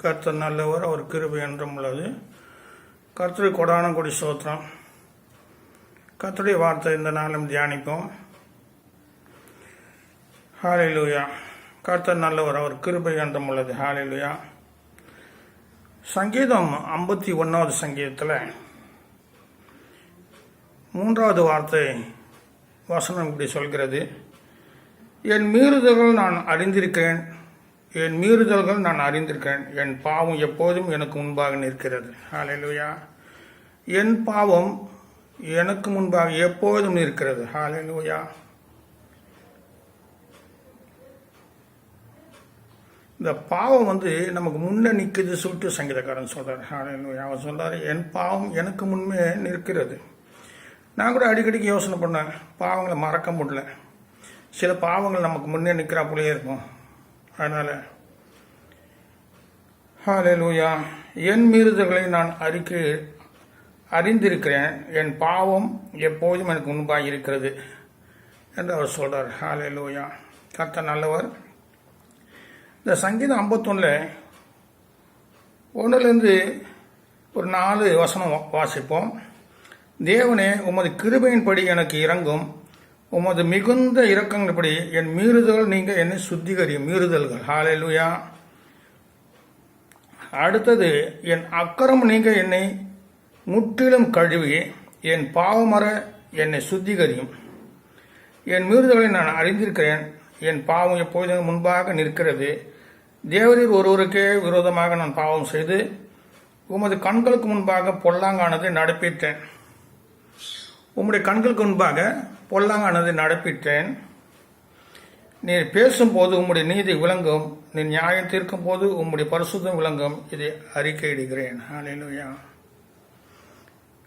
கர்த்தர் நல்லவர், அவர் கிருபை என்றும் உள்ளது. கர்த்தருக்கு கொடான கொடி ஸ்தோத்திரம். கர்த்தருடைய வார்த்தை இந்த நாளும் தியானிப்போம். ஹல்லேலூயா. கர்த்தர் நல்லவர், அவர் கிருபை என்றும் உள்ளது. ஹல்லேலூயா. சங்கீதம் 51வது சங்கீதத்தில் 3வது வார்த்தை வசனம் இப்படி சொல்கிறது: என் மீறுதல்கள் நான் அறிந்திருக்கிறேன், என் மீறுதல்கள் நான் அறிந்திருக்கிறேன், என் பாவம் எப்போதும் எனக்கு முன்பாக நிற்கிறது. ஹல்லேலூயா. என் பாவம் எனக்கு முன்பாக எப்போதும் நிற்கிறது. ஹல்லேலூயா. இந்த பாவம் நமக்கு முன்னே நிற்குது சொல்லிட்டு சங்கீதக்காரன் சொல்றார். ஹல்லேலூயா. அவர் சொல்றாரு, என் பாவம் எனக்கு முன்னே நிற்கிறது. நான் கூட அடிக்கடிக்கு யோசனை பண்ணேன், பாவங்களை மறக்க முடியல. சில பாவங்கள் நமக்கு முன்னே நிற்கிறாப்புலேயே இருக்கும். அதனால் ஹல்லேலூயா. என் மீறுதல்களை நான் அறிந்திருக்கிறேன், என் பாவம் எப்போதும் எனக்கு முன்பாக இருக்கிறது என்று அவர் சொல்கிறார். ஹல்லேலூயா. கர்த்தர் நல்லவர். இந்த சங்கீதம் 51 1லேருந்து ஒரு 4 வசனம் வாசிப்போம். தேவனே, உமது கிருபையின்படி எனக்கு இறங்கும், உமது மிகுந்த இரக்கங்கள்படி என் மீறுதல்கள் நீங்க என்னை சுத்திகரியும். மீறுதல்கள். ஹல்லேலூயா. அடுத்தது, என் அக்கிரமம் நீங்க என்னை முற்றிலும் கழுவி என் பாவமற என்னை சுத்திகரியும். என் மீறுதல்களை நான் அறிந்திருக்கிறேன், என் பாவம் எப்போதும் முன்பாக நிற்கிறது. தேவரீர் ஒருவருக்கே விரோதமாக நான் பாவம் செய்து உமது கண்களுக்கு முன்பாக பொல்லாங்கானதை நடப்பிட்டேன். உம்முடைய கண்களுக்கு முன்பாக பொல்லாங்கானதை நடப்பிட்டேன். நீர் பேசும்போது உம்முடைய நீதி விளங்கும், நீ நியாயம் தீர்க்கும் போது உம்முடைய பரிசுத்தம் விளங்கும். இதை அறிக்கையிடுகிறேன். ஹல்லேலூயா.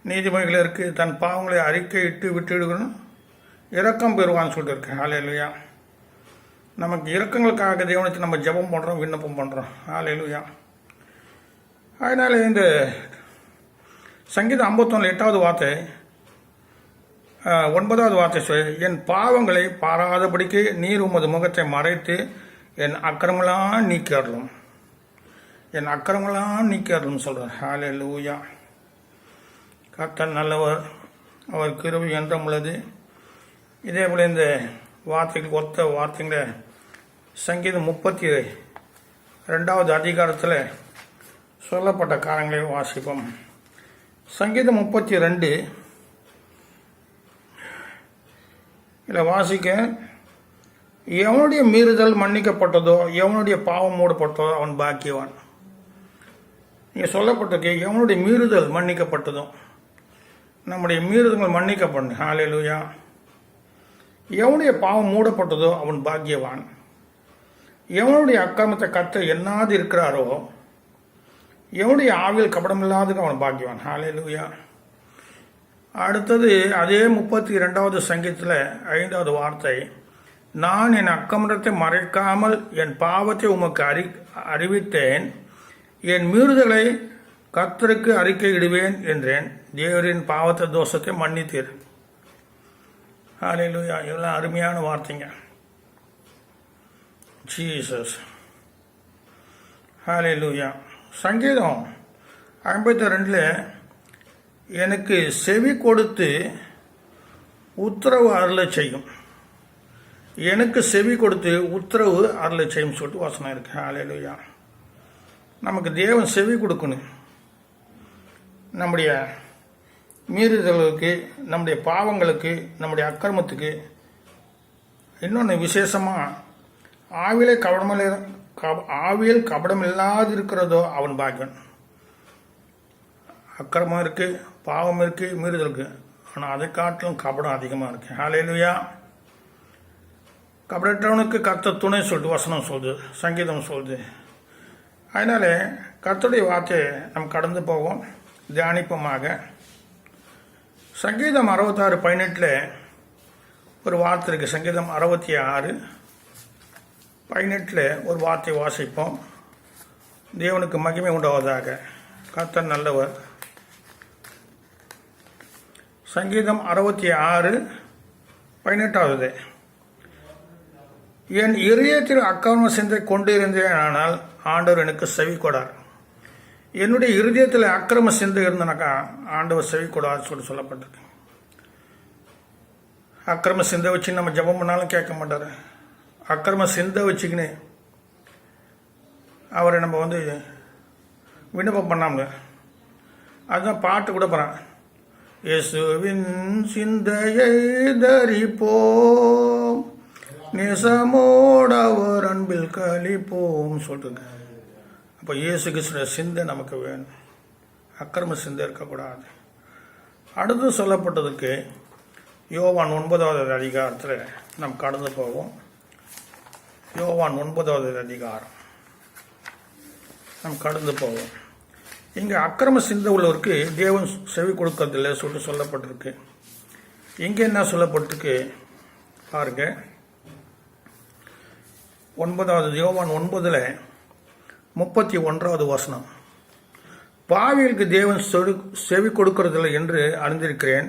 நீதிமொழிகளுக்கு தன் பாவங்களை அறிக்கையிட்டு விட்டுவிடுகிறோம், இரக்கம் பெறுவான்னு சொல்லிட்டு இருக்கேன். ஹல்லேலூயா. நமக்கு இரக்கங்களுக்காக தேவனுக்கு நம்ம ஜெபம் பண்ணுறோம், விண்ணப்பம் பண்ணுறோம். ஹல்லேலூயா. அதனால இந்த சங்கீதம் 51 8வது வார்த்தை 9வது வார்த்தை சொல்லி, என் பாவங்களை பாராதபடிக்கு நீர் உமது முகத்தை மறைத்து என் அக்கிரமெல்லாம் நீக்கிடலும், என் அக்கிரமெல்லாம் நீக்கிடலும் சொல்றார். ஹல்லேலூயா. கர்த்தர் நல்லவர், அவர் கிருபை என்றும் உள்ளது. இதே போல இந்த வார்த்தைகள் ஒத்த வார்த்தைங்களை சங்கீதம் 32வது அதிகாரத்தில் சொல்லப்பட்ட காரியங்களை வாசிப்போம். சங்கீதம் 32 இதில் வாசிக்க, எவனுடைய மீறுதல் மன்னிக்கப்பட்டதோ, எவனுடைய பாவம் மூடப்பட்டதோ அவன் பாக்கியவான். இங்கே சொல்லப்பட்டிருக்கு, எவனுடைய மீறுதல் மன்னிக்கப்பட்டதோ, நம்முடைய மீறுதல்கள் மன்னிக்கப்படும். ஹல்லேலூயா. எவனுடைய பாவம் மூடப்பட்டதோ அவன் பாக்கியவான். எவனுடைய அக்கிரமத்தை கர்த்தர் எண்ணாது இருக்கிறாரோ, எவனுடைய ஆவியில் கபடமில்லாததுக்கு அவன் பாக்கியவான். ஹல்லேலூயா. அடுத்தது அதே 32வது சங்கீதத்தில் 5வது வார்த்தை, நான் என் அக்கிரமத்தை மறைக்காமல் என் பாவத்தை உமக்கு அறிவித்தேன், என் மீறுதலை கர்த்தருக்கு அறிக்கையிடுவேன் என்றேன், தேவரின் பாவத்தை தோஷத்தை மன்னித்தீர். ஹல்லேலூயா. இதெல்லாம் அருமையான வார்த்தைங்க. ஜீசஸ். ஹல்லேலூயா. சங்கீதம் 52 எனக்கு செவி கொடுத்து உத்தரவு அருளை செய்யும், எனக்கு செவி கொடுத்து உத்தரவு அருளை செய்யும் சொல்லிட்டு வசனம் இருக்கு. ஹல்லேலூயா. நமக்கு தேவன் செவி கொடுக்கணும். நம்முடைய மீறுதல்களுக்கு, நம்முடைய பாவங்களுக்கு, நம்முடைய அக்கிரமத்துக்கு. இன்னொன்று விசேஷமாக, ஆவியில் கபடம் இல்லாது இருக்கிறதோ அவன் பாக்கியன். அக்கிரமம் இருக்கு, பாவம் இருக்கு, மீறுதல் இருக்கு, ஆனால் அதை காட்டிலும் கபடம் அதிகமாக இருக்கு. ஹல்லேலூயா. கபடற்றவனுக்கு கர்த்தர் துணை சொல்லிட்டு வசனம் சொல்லுது, சங்கீதம் சொல்லுது. அதனால கர்த்தருடைய வார்த்தையை நம்ம கடந்து போவோம், தியானிப்பமாக. சங்கீதம் 66:18 ஒரு வார்த்தை இருக்கு. சங்கீதம் 66:18 ஒரு வார்த்தை வாசிப்போம். தேவனுக்கு மகிமை உண்டாவதாக. கர்த்தர் நல்லவர். சங்கீதம் 66:18 என் இதயத்தில் அக்கிரம சிந்தை கொண்டிருந்தேன், ஆனால் ஆண்டவர் எனக்கு செவி கொடார். என்னுடைய இருதயத்தில் அக்கிரம சிந்தை இருந்தனாக்கா ஆண்டவர் செவி கூடாது சொல்லப்பட்டிருக்கு. அக்கிரம சிந்தை வச்சு நம்ம ஜெபம் பண்ணாலும் கேட்க மாட்டார். அக்கிரம சிந்தை வச்சுக்கின்னு அவரை நம்ம விண்ணப்பம் பண்ணாம அதுதான் பாட்டு கூட போகிறான். இயேசுவின் சிந்தையை தரிப்போம், நேசமோட அவர் அன்பில் கழிப்போம் சொல்லிட்டு. அப்போ இயேசு கிறிஸ்துவ சிந்தை நமக்கு வேணும், அக்கிரம சிந்தை இருக்கக்கூடாது. அடுத்து சொல்லப்பட்டதுக்கு யோவான் 9வது அதிகாரத்தில் நாம் கடந்து போவோம். யோவான் 9வது அதிகாரம் நாம் கடந்து போவோம். இங்கே அக்கிரம சிந்தை உள்ளவருக்கு தேவன் செவி கொடுக்கறதில்லை சொல்லிட்டு சொல்லப்பட்டிருக்கு. இங்கே என்ன சொல்லப்பட்டிருக்கு பாருங்க. யோவான் 9:31 வசனம். பாவிகளுக்கு தேவன் செவி கொடுக்கறதில்லை என்று அறிந்திருக்கிறேன்.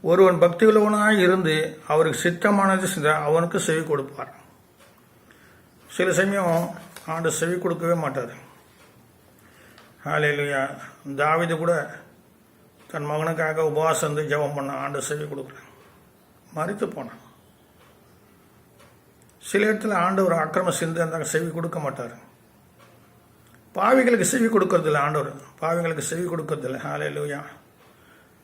ஒருவன் பக்தி உள்ளவனாய் இருந்து அவருக்கு சித்தமானது செஞ்சால் அவனுக்கு செவி கொடுப்பார். சில சமயம் ஆண்டு செவி கொடுக்கவே மாட்டார். ஹல்லேலூயா. தாவீது கூட தன் மகனுக்காக உபவாசம் வந்து ஜெபம் பண்ண ஆண்டு செவி கொடுக்குறேன், மறித்து போனான். சில இடத்துல ஆண்டவர் அக்கிரம சிந்தை இருந்தாங்க, செவி கொடுக்க மாட்டார். பாவிகளுக்கு செவி கொடுக்கறதில்லை ஆண்டவர், பாவிகளுக்கு செவி கொடுக்கறதில்லை. ஹல்லேலூயா.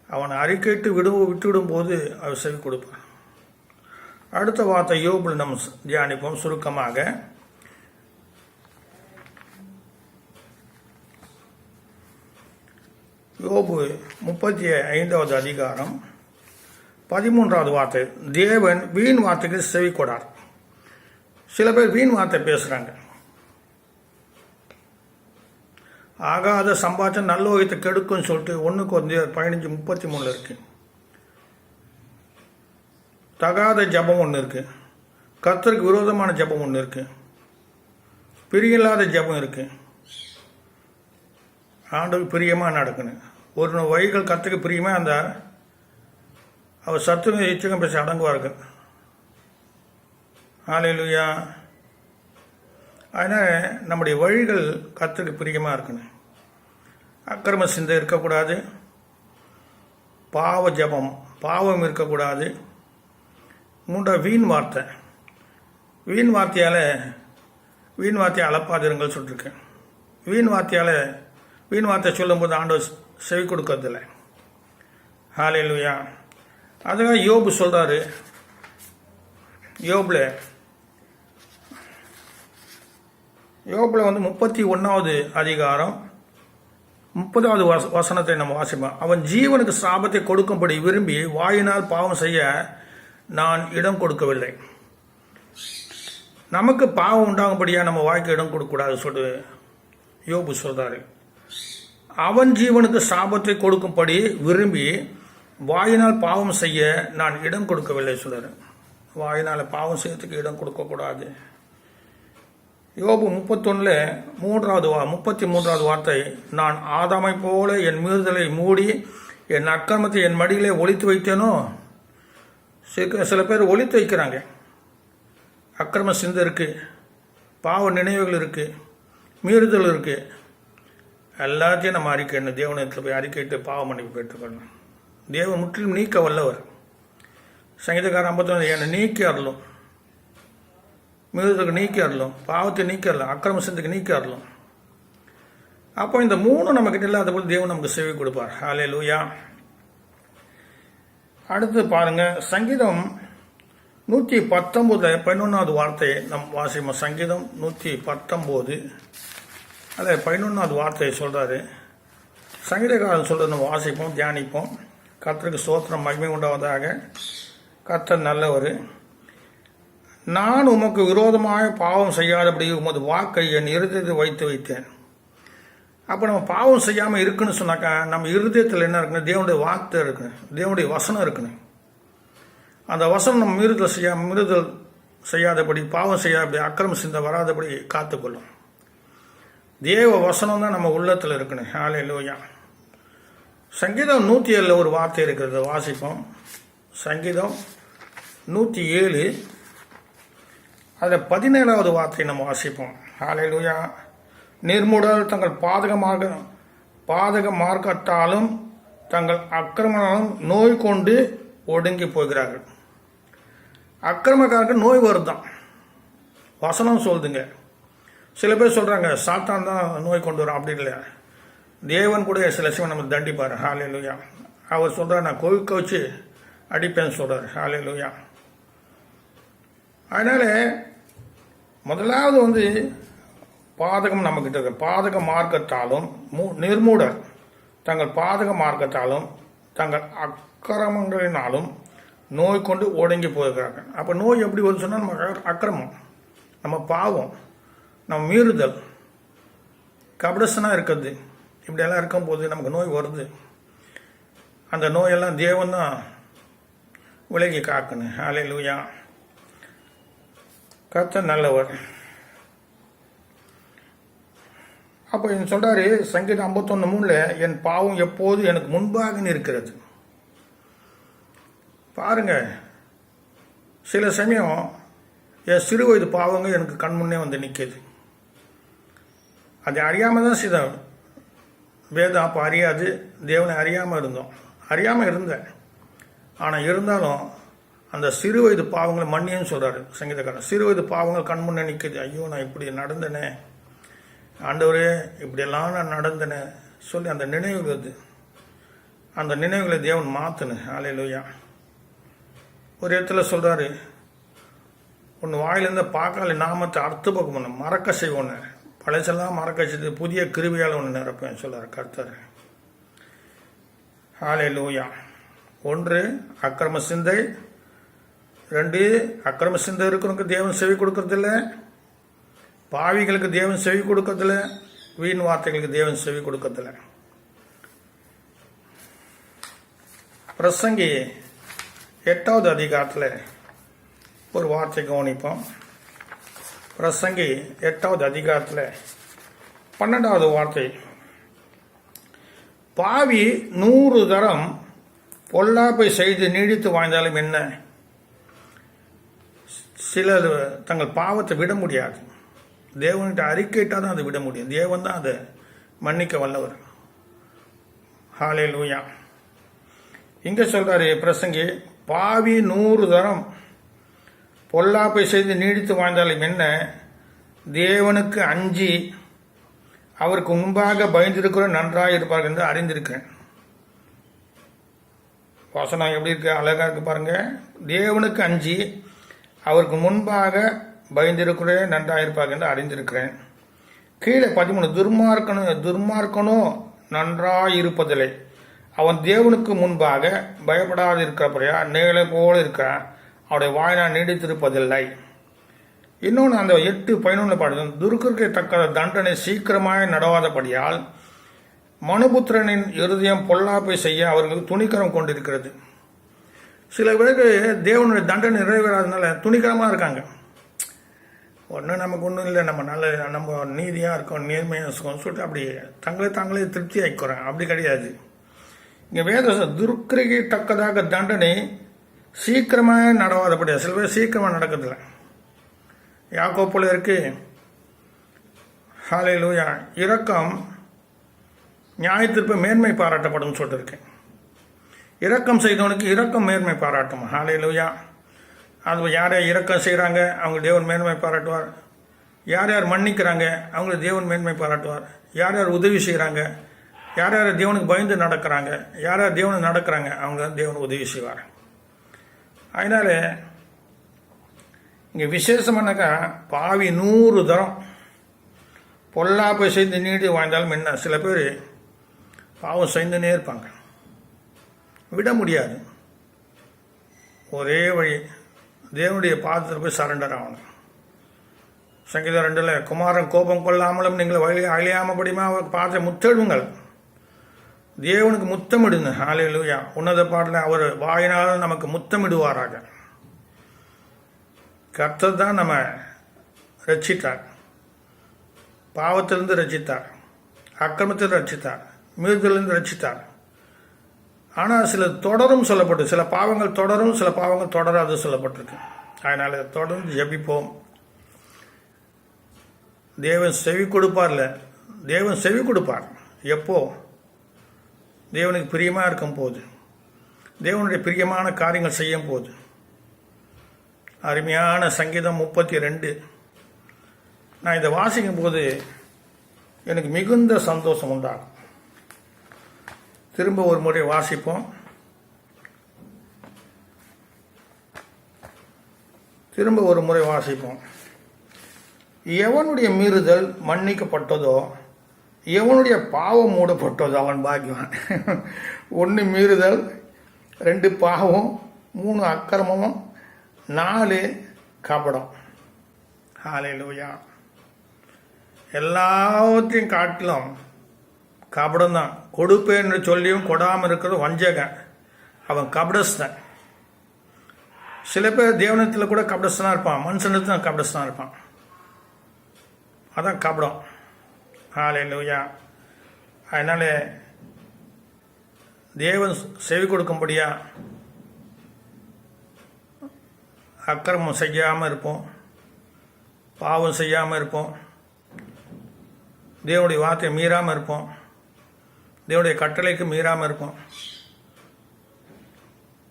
அவனை அறிக்கைட்டு விட்டுவிடும் போது அவர் செவி கொடுப்பார். அடுத்த வார்த்தை யோபுல் நம்ம தியானிப்போம் சுருக்கமாக. யோபு 35வது அதிகாரம் 13வது வார்த்தை. தேவன் வீண் வார்த்தைக்கு செவி கொடார். சில பேர் வீண் வார்த்தை பேசுறாங்க. ஆகாத சம்பாத்தியம் நல்ல ஓகத்தை கெடுக்கும்னு சொல்லிட்டு 1:15:33 இருக்கு. தகாத ஜபம் ஒன்று இருக்கு, கர்த்தருக்கு விரோதமான ஜபம் ஒன்று இருக்கு, பிரியமில்லாத ஜபம் இருக்கு. ஆண்டுக்கு பிரியமாக நடக்கணும். ஒரு வழிகள் கர்த்தருக்கு பிரியமாக அந்த அவர் சத்துரு இச்சகம் பேச அடங்குவார்கள். ஹல்லேலூயா. அதனால் நம்முடைய வழிகள் கர்த்தருக்கு பிரியமாக இருக்கணும். அக்கிரம சிந்தை இருக்கக்கூடாது, பாவ ஜபம் பாவம் இருக்கக்கூடாது. வீண் வார்த்தை, வீண் வார்த்தையை அளப்பாதிருங்கள் சொல்லியிருக்கேன். வீண் வார்த்தை சொல்லும்போது ஆண்டவர் செவி கொடுக்கறதில்லை. ஹல்லேலூயா. அதுக்காக யோபு சொல்றாரு. யோபுல 31வது அதிகாரம் 30வது வசனத்தை நம்ம வாசிப்போம். அவன் ஜீவனுக்கு சாபத்தை கொடுக்கும்படி விரும்பி வாயினால் பாவம் செய்ய நான் இடம் கொடுக்கவில்லை. நமக்கு பாவம் உண்டாகும்படியா நம்ம வாய்க்கு இடம் கொடுக்கக்கூடாது சொல்லிட்டு யோபு சொல்றாரு. அவன் ஜீவனுக்கு சாபத்தை கொடுக்கும்படி விரும்பி வாயினால் பாவம் செய்ய நான் இடம் கொடுக்கவில்லை சொல்றாரு. வாயினால் பாவம் செய்யறதுக்கு இடம் கொடுக்கக்கூடாது. யோபு 33வது வார்த்தை. நான் ஆதாமை போல என் மீறுதலை மூடி என் அக்கிரமத்தை என் மடியிலே ஒளித்து வைத்தேனோ. சில பேர் ஒளித்து வைக்கிறாங்க. அக்கிரம சிந்தை இருக்கு, பாவ நினைவுகள் இருக்கு, மீறுதல் இருக்கு. எல்லாத்தையும் நம்ம அறிக்கையிடணும். தேவனத்தில் போய் அறிக்கையிட்டு பாவ மன்னிப்பு பெற்றுக்கணும். தேவன் முற்றிலும் நீக்க வல்லவர். சங்கீதக்காரன் 51 என்னை நீக்கி அருளும், மீறுதலுக்கு நீக்கி அருளும், பாவத்தை நீக்கி அருளும், அக்கிரம சிந்தைக்கு நீக்கி அருளும். அப்போ இந்த 3 நமக்கு இல்லாத போது தேவன் நமக்கு செவி கொடுப்பார். ஹல்லேலூயா. அடுத்து பாருங்க, சங்கீதம் 119 11வது வார்த்தையை நம் வாசிப்போம். சங்கீதம் 119 அதில் 11வது வார்த்தையை சொல்றாரு. சங்கீதக்காரன் சொல்றது நம்ம வாசிப்போம், தியானிப்போம். கர்த்தருக்கு ஸ்தோத்திரம், மகிமை உண்டாவதாக. கர்த்தர் நல்லவர். நான் உமக்கு விரோதமாக பாவம் செய்யாதபடி உமது வாக்கை என் இருதயத்தை வைத்து வைத்தேன். அப்போ நம்ம பாவம் செய்யாமல் இருக்குன்னு சொன்னாக்கா நம்ம இருதயத்தில் என்ன இருக்குன்னு, தேவனுடைய வார்த்தை இருக்குன்னு, தேவனுடைய வசனம் இருக்குன்னு. அந்த வசனம் நம்ம மீறுதல் செய்யாதபடி, பாவம் செய்யாதபடி, அக்கிரம சிந்தை வராதபடி காத்துக்கொள்ளும். தேவ வசனம் தான் நம்ம உள்ளத்தில் இருக்கணும். ஹல்லேலூயா. சங்கீதம் 107 ஒரு வார்த்தை இருக்கிறது, வாசிப்போம். சங்கீதம் 107 அதில் 17வது வார்த்தை நம்ம வாசிப்போம். ஹல்லேலூயா. நிர்மூடர் தங்கள் பாதக மார்க்கத்தாலும் தங்கள் அக்கிரமனாலும் நோய் கொண்டு ஒடுங்கி போகிறார்கள். அக்கிரமக்காரருக்கு நோய் வருதான், வசனம் சொல்லுதுங்க. சில பேர் சொல்கிறாங்க சாத்தான் தான் நோய் கொண்டு வரும். அப்படி இல்லை, தேவன் கூட சில சிவன் நம்ம தண்டிப்பார். ஹல்லேலூயா. அவர் சொல்கிறார், நான் கோவிக்க வச்சு அடிப்பேன்னு சொல்கிறார். ஹல்லேலூயா. அதனால் முதலாவது பாதகம் நம்மக்கிட்ட இருக்கு. பாதக மார்க்கத்தாலும் நிர்மூடர் தங்கள் பாதக மார்க்கத்தாலும் தங்கள் அக்கிரமங்களினாலும் நோய் கொண்டு ஒடுங்கி போகிறார்கள். அப்போ நோய் எப்படி வருது சொன்னால், நம்ம அக்கிரமம், நம்ம பாவம், நம்ம மீறுதல், கபடசனாக இருக்கிறது, இப்படியெல்லாம் இருக்கும்போது நமக்கு நோய் வருது. அந்த நோயெல்லாம் தேவன் தான் விலகி காக்கணும். ஹல்லேலூயா. கர்த்தர் நல்லவர். அப்போ சொல்றாரு சங்கீதம் 51:3, என் பாவம் எப்போது எனக்கு முன்பாக இருக்கிறது. பாருங்க, சில சமயம் என் சிறு வயது பாவங்க எனக்கு கண் முன்னே வந்து நிற்கிது. அது அறியாமல் தான் செய்த வேதம். அப்போ அறியாது, தேவனை அறியாமல் இருந்தேன். ஆனால் இருந்தாலும் அந்த சிறு வயது பாவங்களை மன்னியன்னு சொல்கிறாரு சங்கீதக்காரன். சிறு வயது பாவங்கள் கண் முன்னே நிற்குது. ஐயோ, நான் இப்படி நடந்தனே ஆண்டவரே, இப்படியெல்லாம் நான் நடந்தேனே சொல்லி அந்த நினைவுகள் வருது. அந்த நினைவுகளை தேவன் மாற்றணும். ஹல்லேலூயா. ஒரு இடத்துல சொல்கிறாரு, ஒன்று வாயிலிருந்த பார்க்கால நாமத்தை அர்த்த பக்கம் மறக்க செய்வோன்னு, பழசெல்லாம் மறக்க செய்து புதிய கிருபையால் ஒன்று நிரப்பேன் சொல்கிறார் கர்த்தர். ஹல்லேலூயா. 1 அக்கிரம சிந்தை, 2 அக்கிரம சிந்தை இருக்கிறவங்களுக்கு தேவன் செவி கொடுக்கறதில்ல, பாவிகளுக்கு தேவன் செவி கொடுக்கறதில்ல, வீண் வார்த்தைகளுக்கு தேவன் செவி கொடுக்கறதில்ல. பிரசங்கி 8வது அதிகாரத்தில் ஒரு வார்த்தை கவனிப்போம். பிரசங்கி 8வது அதிகாரத்தில் 12வது வார்த்தை, பாவி 100 தரம் பொல்லாப்பை செய்து நீடித்து வாழ்ந்தாலும் என்ன, சிலர் தங்கள் பாவத்தை விட முடியாது. தேவன்கிட்ட அறிக்கையிட்டால் தான் அதை விட முடியும். தேவன் தான் அதை மன்னிக்க வல்லவர். ஹல்லேலூயா. இங்கே சொல்றாரு பிரசங்கி, பாவி 100 தரம் பொல்லாப்பை செய்து நீடித்து வாழ்ந்தாலும் என்ன, தேவனுக்கு அஞ்சி அவருக்கு முன்பாக பயந்திருக்கிற நன்றாக இருப்பார்கள் என்று அறிந்திருக்கிறேன். வசனம் எப்படி இருக்கு, அழகா இருக்கு பாருங்க. தேவனுக்கு அஞ்சி அவருக்கு முன்பாக பயந்திருக்கிற நன்றாக இருப்பார்கள் என்று அறிந்திருக்கிறேன். கீழே 13, துர்மார்க்கனோ நன்றாக இருப்பதில்லை, அவன் தேவனுக்கு முன்பாக பயப்படாது இருக்கிறப்பறையா நேலை போல இருக்கிறான், அவருடைய வாயினால் நீடித்திருப்பதில்லை. இன்னொன்று அந்த 8:11 பாடுது, துர்க்கருக்கு தக்க தண்டனை சீக்கிரமாய் நடவாதபடியால் மனுபுத்திரனின் இருதயம் பொல்லாப்பை செய்ய அவர்களுக்கு துணிக்கரம் கொண்டிருக்கிறது. சில பேருக்கு தேவனுடைய தண்டனை நிறைவேறாதனால துணிக்கரமாக இருக்காங்க. ஒன்றும் நமக்கு ஒன்றும் இல்லை, நம்ம நீதியாக இருக்கோம், நேர்மையாக இருக்கோம் சொல்லிட்டு அப்படி தாங்களே திருப்தி ஆகிக்கிறோம். அப்படி கிடையாது. இங்கே வேத துர்க்கிரைக்கு தக்கதாக தண்டனை சீக்கிரமாக நடவாதபடியா, சில பேர் சீக்கிரமாக நடக்கிறதில்ல. யாக்கோப்புல இருக்கு. ஹல்லேலூயா. இரக்கம் நியாயத்திற்கு மேன்மை பாராட்டப்படும் சொல்லிட்டு இருக்கேன். இரக்கம் செய்தவனுக்கு இரக்கம் மேன்மை பாராட்டும். ஹல்லேலூயா. அது யார் யார் இரக்கம் செய்கிறாங்க அவங்க தேவன் மேன்மை பாராட்டுவார். யார் யார் மன்னிக்கிறாங்க அவங்களுக்கு தேவன் மேன்மை பாராட்டுவார். யார் யார் உதவி செய்கிறாங்க, யார் யார் தேவனுக்கு பயந்து நடக்கிறாங்க, யார் யார் தேவனுக்கு நடக்கிறாங்க அவங்க தேவன் உதவி செய்வார். அதனால இங்கே விசேஷமானாக்கா பாவி 100 தரம் பொல்லாப்பை செய்து நீடி வாழ்ந்தாலும் என்ன, சில பேர் பாவம் செய்துன்னே இருப்பாங்க, விட முடியாது. ஒரே வழி தேவனுடைய பாதத்தில் போய் சரண்டர் ஆகணும். சங்கீதம் 2 குமாரன் கோபம் கொள்ளாமலும் நீங்கள் வழி அழியாமபடியுமா அவர் பாதத்தை முத்தெடுங்கள், தேவனுக்கு முத்தமிடுங்க. ஹல்லேலூயா. உன்னத பாடல அவர் வாயினால் நமக்கு முத்தமிடுவாராக. கர்த்தர் தான் நம்ம ரட்சித்தார், பாவத்திலிருந்து ரட்சித்தார், அக்கிரமத்தில் ரட்சித்தார், மீறுதலிருந்து ரட்சித்தார். ஆனால் சில தொடரும் சொல்லப்பட்டு, சில பாவங்கள் தொடரும், சில பாவங்கள் தொடராது சொல்லப்பட்டிருக்கு. அதனால தொடர்ந்து ஜெபிப்போம். தேவன் செவி கொடுப்பார்ல, தேவன் செவி கொடுப்பார். எப்போ? தேவனுக்கு பிரியமாக இருக்கும் போது, தேவனுடைய பிரியமான காரியங்கள் செய்யும் போது, அருமையான சங்கீதம் 32 நான் இதை வாசிக்கும் போது எனக்கு மிகுந்த சந்தோஷம் உண்டாகும். திரும்ப ஒரு முறை வாசிப்போம். எவனுடைய மீறுதல் மன்னிக்கப்பட்டதோ, எவனுடைய பாவம் மூடப்பட்டதோ அவன் பாக்கியவான். 1 மீறுதல், 2 பாவம், 3 அக்கிரமம், 4 கபடம். ஹல்லேலூயா. எல்லாவற்றையும் காட்டிலும் கபடம் தான். கொடுப்பேன்னு சொல்லியும் கொடாமல் இருக்கிறது வஞ்சகன், அவன் கபடஸ்தன். சில பேர் தேவனத்தில் கூட கபடஸ்தனாக இருப்பான், மனுஷனத்தில் தான் கபடஸ்தனாக இருப்பான். அதான் கபடம். ஹல்லேலூயா. அதனால தேவன் செவி கொடுக்கும்படியா அக்கிரமம் செய்யாமல் இருப்போம், பாவம் செய்யாமல் இருப்போம், தேவனுடைய வார்த்தையை மீறாமல் இருப்போம், தேவனுடைய கட்டளைக்கு மீறாமல் இருப்போம்.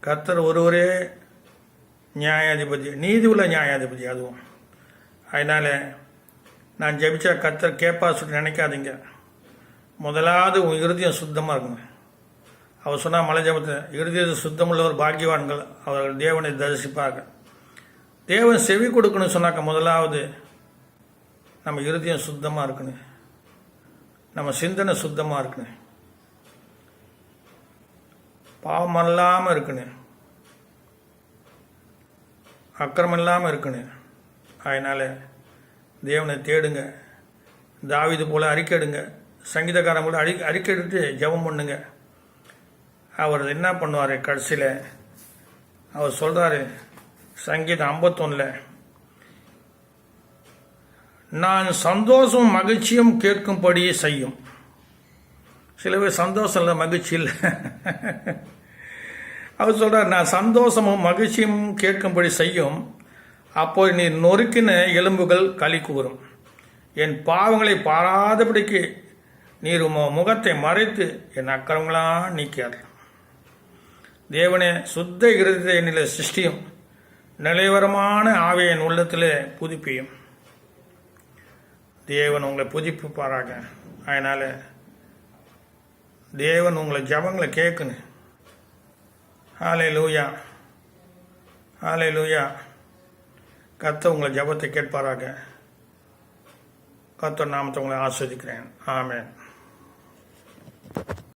கர்த்தர் ஒருவரே நியாயாதிபதி, நீதி உள்ள நியாயாதிபதி. அதுவும் அதனால் நான் ஜெபிச்சா கர்த்தர் கேட்பா சொல்லி நினைக்காதீங்க. முதலாவது உன் இருதயம் சுத்தமாக இருக்குங்க. அவர் சொன்னால் மலை ஜபத்தை, இருதயத்தில் சுத்தமுள்ளவர் பாக்கியவான்கள், அவர்கள் தேவனை தரிசிப்பார்கள். தேவன் செவி கொடுக்கணும்னு சொன்னாக்க முதலாவது நம்ம இருதயம் சுத்தமாக இருக்கணும், நம்ம சிந்தனை சுத்தமாக இருக்கணும், பாவம் இல்லாமல் இருக்கணும், அக்கிரமம் இல்லாமல் இருக்கணும். அதனால் தேவனை தேடுங்க, தாவீது போல் அறிக்கையிடுங்க, சங்கீதக்காரன் போல அறிக்கையிட்டு ஜெபம் பண்ணுங்க. அவர் என்ன பண்ணுவார், கடைசியில் அவர் சொல்கிறாரு சங்கீதம் 51 நான் சந்தோஷம் மகிழ்ச்சியும் கேட்கும்படி செய்யும். சில பேர் சந்தோஷம் இல்லை, மகிழ்ச்சி இல்லை. அவர் சொல்கிறார் நான் சந்தோஷமும் மகிழ்ச்சியும் கேட்கும்படி செய்யும், அப்போ நீ நொறுக்கின எலும்புகள் களி கூறும். என் பாவங்களை பாராதபடிக்கு நீர் முகத்தை மறைத்து என் அக்கிரமங்களாம் நீக்கியார். தேவனே சுத்த இருதயத்தை என்னில் சிருஷ்டியும், நிலைவரமான ஆவியின் உள்ளத்திலே புதுப்பியும். தேவன் உங்களை புதுப்பிப்பாராக. அதனால் தேவன் உங்களை ஜபங்களை கேட்கணும். ஹல்லேலூயா, ஹல்லேலூயா. கர்த்தர் உங்களை ஜபத்தை கேட்பாராக. கர்த்தர் நாமத்தை உங்களை ஆஸ்வதிக்கிறேன். ஆமென்.